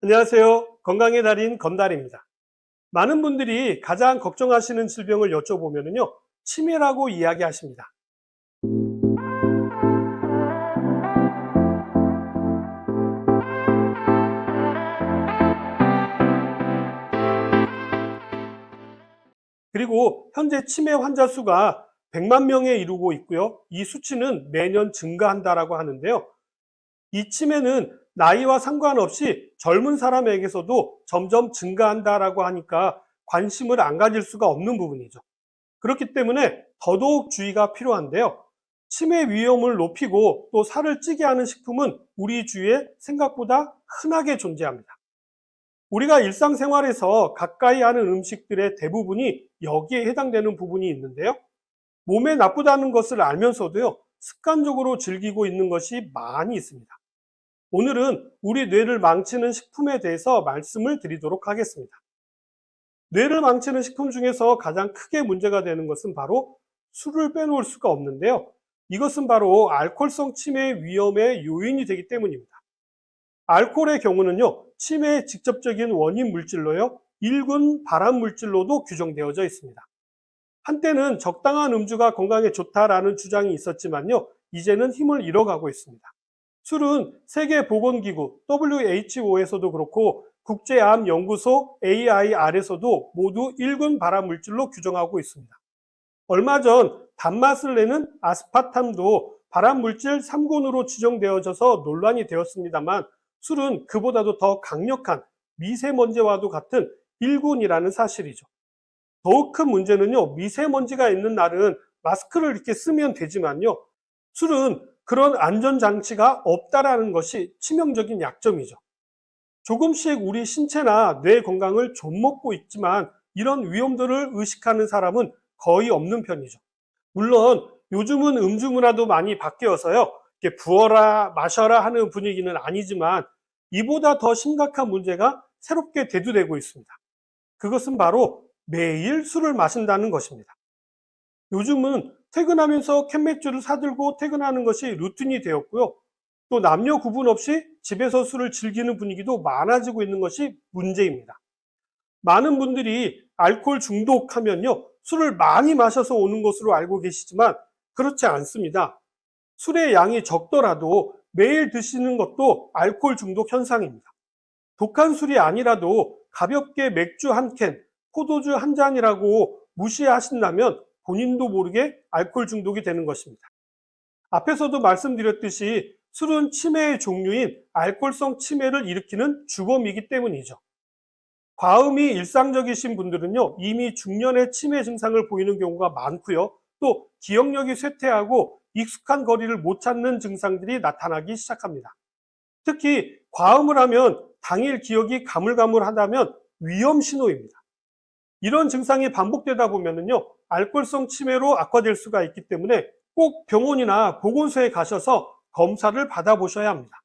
안녕하세요. 건강의 달인 건달입니다. 많은 분들이 가장 걱정하시는 질병을 여쭤보면요, 치매라고 이야기하십니다. 그리고 현재 치매 환자 수가 100만 명에 이르고 있고요. 이 수치는 매년 증가한다라고 하는데요. 이 치매는 나이와 상관없이 젊은 사람에게서도 점점 증가한다라고 하니까 관심을 안 가질 수가 없는 부분이죠. 그렇기 때문에 더더욱 주의가 필요한데요. 치매 위험을 높이고 또 살을 찌게 하는 식품은 우리 주위에 생각보다 흔하게 존재합니다. 우리가 일상생활에서 가까이 하는 음식들의 대부분이 여기에 해당되는 부분이 있는데요. 몸에 나쁘다는 것을 알면서도요, 습관적으로 즐기고 있는 것이 많이 있습니다. 오늘은 우리 뇌를 망치는 식품에 대해서 말씀을 드리도록 하겠습니다. 뇌를 망치는 식품 중에서 가장 크게 문제가 되는 것은 바로 술을 빼놓을 수가 없는데요. 이것은 바로 알코올성 치매 위험의 요인이 되기 때문입니다. 알코올의 경우는요, 치매의 직접적인 원인 물질로요, 1군 발암 물질로도 규정되어져 있습니다. 한때는 적당한 음주가 건강에 좋다라는 주장이 있었지만요, 이제는 힘을 잃어가고 있습니다. 술은 세계보건기구 WHO에서도 그렇고 국제암연구소 AIR에서도 모두 1군 발암물질로 규정하고 있습니다. 얼마 전 단맛을 내는 아스파탐도 발암물질 3군으로 지정되어져서 논란이 되었습니다만, 술은 그보다도 더 강력한 미세먼지와도 같은 1군이라는 사실이죠. 더욱 큰 문제는요, 미세먼지가 있는 날은 마스크를 이렇게 쓰면 되지만요, 술은 그런 안전장치가 없다라는 것이 치명적인 약점이죠. 조금씩 우리 신체나 뇌 건강을 좀먹고 있지만 이런 위험들을 의식하는 사람은 거의 없는 편이죠. 물론 요즘은 음주 문화도 많이 바뀌어서요, 이렇게 부어라 마셔라 하는 분위기는 아니지만 이보다 더 심각한 문제가 새롭게 대두되고 있습니다. 그것은 바로 매일 술을 마신다는 것입니다. 요즘은 퇴근하면서 캔맥주를 사들고 퇴근하는 것이 루틴이 되었고요. 또 남녀 구분 없이 집에서 술을 즐기는 분위기도 많아지고 있는 것이 문제입니다. 많은 분들이 알코올 중독하면요, 술을 많이 마셔서 오는 것으로 알고 계시지만 그렇지 않습니다. 술의 양이 적더라도 매일 드시는 것도 알코올 중독 현상입니다. 독한 술이 아니라도 가볍게 맥주 한 캔, 포도주 한 잔이라고 무시하신다면 본인도 모르게 알코올 중독이 되는 것입니다. 앞에서도 말씀드렸듯이 술은 치매의 종류인 알코올성 치매를 일으키는 주범이기 때문이죠. 과음이 일상적이신 분들은요, 이미 중년의 치매 증상을 보이는 경우가 많고요. 또 기억력이 쇠퇴하고 익숙한 거리를 못 찾는 증상들이 나타나기 시작합니다. 특히 과음을 하면 당일 기억이 가물가물하다면 위험 신호입니다. 이런 증상이 반복되다 보면요, 알코올성 치매로 악화될 수가 있기 때문에 꼭 병원이나 보건소에 가셔서 검사를 받아보셔야 합니다.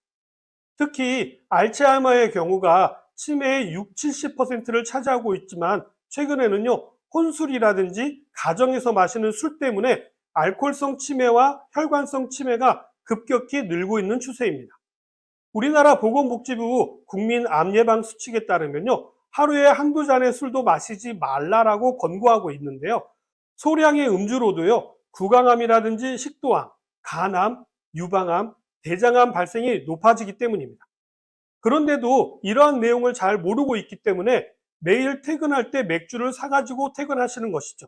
특히 알츠하이머의 경우가 치매의 60, 70%를 차지하고 있지만 최근에는요, 혼술이라든지 가정에서 마시는 술 때문에 알코올성 치매와 혈관성 치매가 급격히 늘고 있는 추세입니다. 우리나라 보건복지부 국민암예방 수칙에 따르면요, 하루에 한두 잔의 술도 마시지 말라라고 권고하고 있는데요. 소량의 음주로도요, 구강암이라든지 식도암, 간암, 유방암, 대장암 발생이 높아지기 때문입니다. 그런데도 이러한 내용을 잘 모르고 있기 때문에 매일 퇴근할 때 맥주를 사가지고 퇴근하시는 것이죠.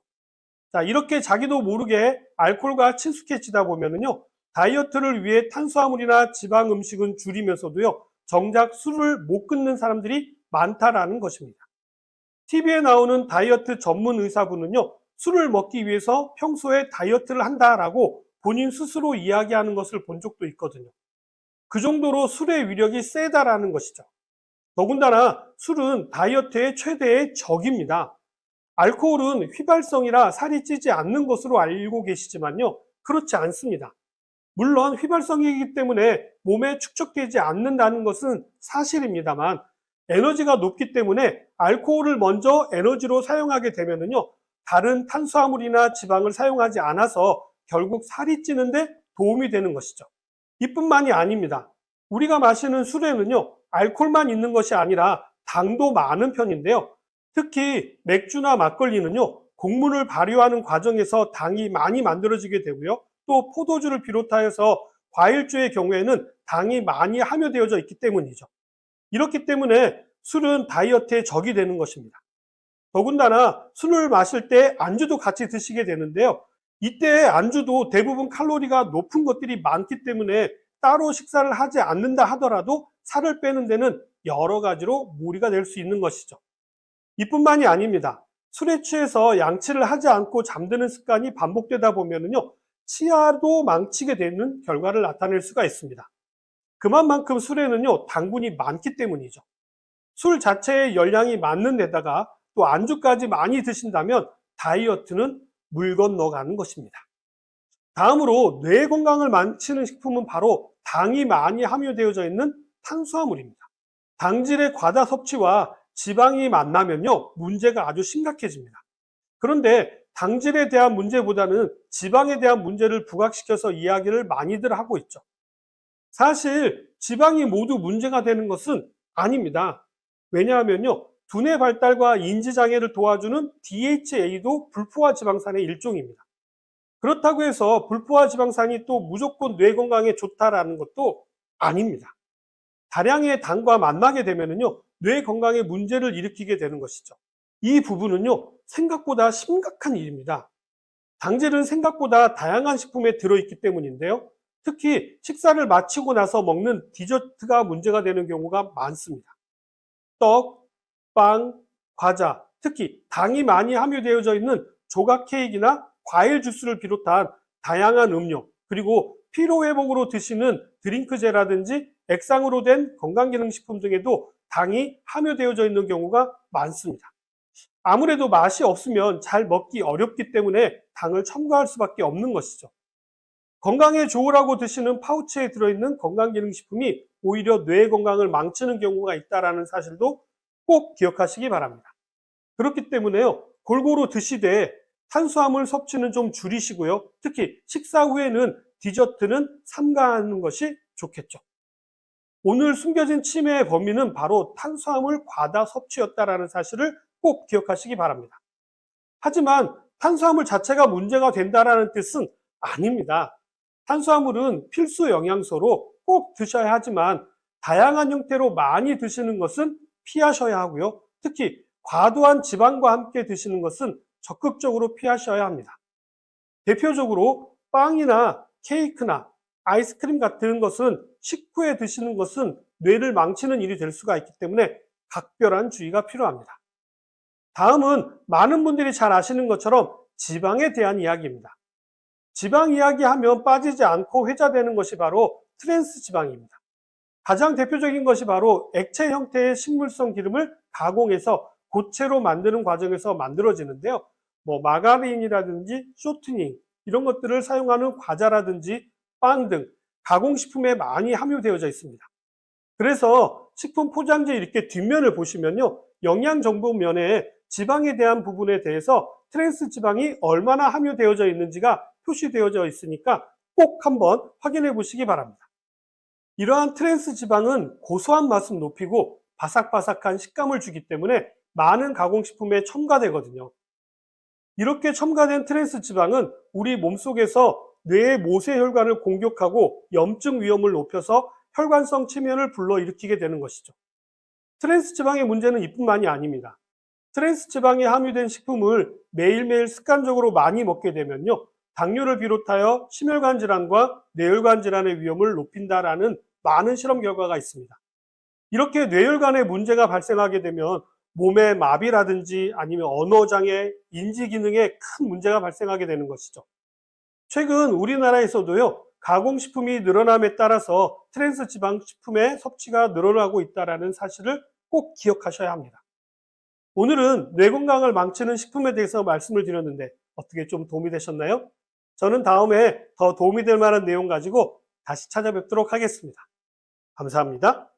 자, 이렇게 자기도 모르게 알코올과 친숙해지다 보면요, 다이어트를 위해 탄수화물이나 지방 음식은 줄이면서도요, 정작 술을 못 끊는 사람들이 많다라는 것입니다. TV에 나오는 다이어트 전문 의사분은요, 술을 먹기 위해서 평소에 다이어트를 한다라고 본인 스스로 이야기하는 것을 본 적도 있거든요. 그 정도로 술의 위력이 세다라는 것이죠. 더군다나 술은 다이어트의 최대의 적입니다. 알코올은 휘발성이라 살이 찌지 않는 것으로 알고 계시지만요, 그렇지 않습니다. 물론 휘발성이기 때문에 몸에 축적되지 않는다는 것은 사실입니다만, 에너지가 높기 때문에 알코올을 먼저 에너지로 사용하게 되면요, 다른 탄수화물이나 지방을 사용하지 않아서 결국 살이 찌는데 도움이 되는 것이죠. 이뿐만이 아닙니다. 우리가 마시는 술에는요, 알코올만 있는 것이 아니라 당도 많은 편인데요. 특히 맥주나 막걸리는요, 곡물을 발효하는 과정에서 당이 많이 만들어지게 되고요. 또 포도주를 비롯하여서 과일주의 경우에는 당이 많이 함유되어져 있기 때문이죠. 이렇기 때문에 술은 다이어트에 적이 되는 것입니다. 더군다나 술을 마실 때 안주도 같이 드시게 되는데요. 이때 안주도 대부분 칼로리가 높은 것들이 많기 때문에 따로 식사를 하지 않는다 하더라도 살을 빼는 데는 여러 가지로 무리가 될 수 있는 것이죠. 이뿐만이 아닙니다. 술에 취해서 양치를 하지 않고 잠드는 습관이 반복되다 보면요, 치아도 망치게 되는 결과를 나타낼 수가 있습니다. 그만큼 술에는요, 당분이 많기 때문이죠. 술 자체의 열량이 많은 데다가 또 안주까지 많이 드신다면 다이어트는 물 건너가는 것입니다. 다음으로 뇌 건강을 망치는 식품은 바로 당이 많이 함유되어져 있는 탄수화물입니다. 당질의 과다 섭취와 지방이 만나면요, 문제가 아주 심각해집니다. 그런데 당질에 대한 문제보다는 지방에 대한 문제를 부각시켜서 이야기를 많이들 하고 있죠. 사실 지방이 모두 문제가 되는 것은 아닙니다. 왜냐하면요, 두뇌 발달과 인지 장애를 도와주는 DHA도 불포화 지방산의 일종입니다. 그렇다고 해서 불포화 지방산이 또 무조건 뇌 건강에 좋다라는 것도 아닙니다. 다량의 당과 만나게 되면요, 뇌 건강에 문제를 일으키게 되는 것이죠. 이 부분은요, 생각보다 심각한 일입니다. 당질은 생각보다 다양한 식품에 들어있기 때문인데요. 특히 식사를 마치고 나서 먹는 디저트가 문제가 되는 경우가 많습니다. 떡, 빵, 과자, 특히 당이 많이 함유되어져 있는 조각 케이크나 과일 주스를 비롯한 다양한 음료, 그리고 피로 회복으로 드시는 드링크제라든지 액상으로 된 건강기능식품 등에도 당이 함유되어져 있는 경우가 많습니다. 아무래도 맛이 없으면 잘 먹기 어렵기 때문에 당을 첨가할 수밖에 없는 것이죠. 건강에 좋으라고 드시는 파우치에 들어있는 건강기능식품이 오히려 뇌 건강을 망치는 경우가 있다는 사실도 꼭 기억하시기 바랍니다. 그렇기 때문에요, 골고루 드시되 탄수화물 섭취는 좀 줄이시고요. 특히 식사 후에는 디저트는 삼가하는 것이 좋겠죠. 오늘 숨겨진 치매의 범인은 바로 탄수화물 과다 섭취였다는 사실을 꼭 기억하시기 바랍니다. 하지만 탄수화물 자체가 문제가 된다는 뜻은 아닙니다. 탄수화물은 필수 영양소로 꼭 드셔야 하지만 다양한 형태로 많이 드시는 것은 피하셔야 하고요. 특히 과도한 지방과 함께 드시는 것은 적극적으로 피하셔야 합니다. 대표적으로 빵이나 케이크나 아이스크림 같은 것은 식후에 드시는 것은 뇌를 망치는 일이 될 수가 있기 때문에 각별한 주의가 필요합니다. 다음은 많은 분들이 잘 아시는 것처럼 지방에 대한 이야기입니다. 지방 이야기하면 빠지지 않고 회자되는 것이 바로 트랜스 지방입니다. 가장 대표적인 것이 바로 액체 형태의 식물성 기름을 가공해서 고체로 만드는 과정에서 만들어지는데요. 마가린이라든지 쇼트닝 이런 것들을 사용하는 과자라든지 빵 등 가공식품에 많이 함유되어져 있습니다. 그래서 식품 포장지 이렇게 뒷면을 보시면요, 영양정보면에 지방에 대한 부분에 대해서 트랜스 지방이 얼마나 함유되어져 있는지가 표시되어져 있으니까 꼭 한번 확인해 보시기 바랍니다. 이러한 트랜스 지방은 고소한 맛을 높이고 바삭바삭한 식감을 주기 때문에 많은 가공식품에 첨가되거든요. 이렇게 첨가된 트랜스 지방은 우리 몸속에서 뇌의 모세혈관을 공격하고 염증 위험을 높여서 혈관성 치매를 불러일으키게 되는 것이죠. 트랜스 지방의 문제는 이뿐만이 아닙니다. 트랜스 지방이 함유된 식품을 매일매일 습관적으로 많이 먹게 되면요, 당뇨를 비롯하여 심혈관 질환과 뇌혈관 질환의 위험을 높인다라는 많은 실험 결과가 있습니다. 이렇게 뇌혈관에 문제가 발생하게 되면 몸의 마비라든지 아니면 언어장애, 인지기능에 큰 문제가 발생하게 되는 것이죠. 최근 우리나라에서도요, 가공식품이 늘어남에 따라서 트랜스 지방 식품의 섭취가 늘어나고 있다는 사실을 꼭 기억하셔야 합니다. 오늘은 뇌 건강을 망치는 식품에 대해서 말씀을 드렸는데 어떻게 좀 도움이 되셨나요? 저는 다음에 더 도움이 될 만한 내용 가지고 다시 찾아뵙도록 하겠습니다. 감사합니다.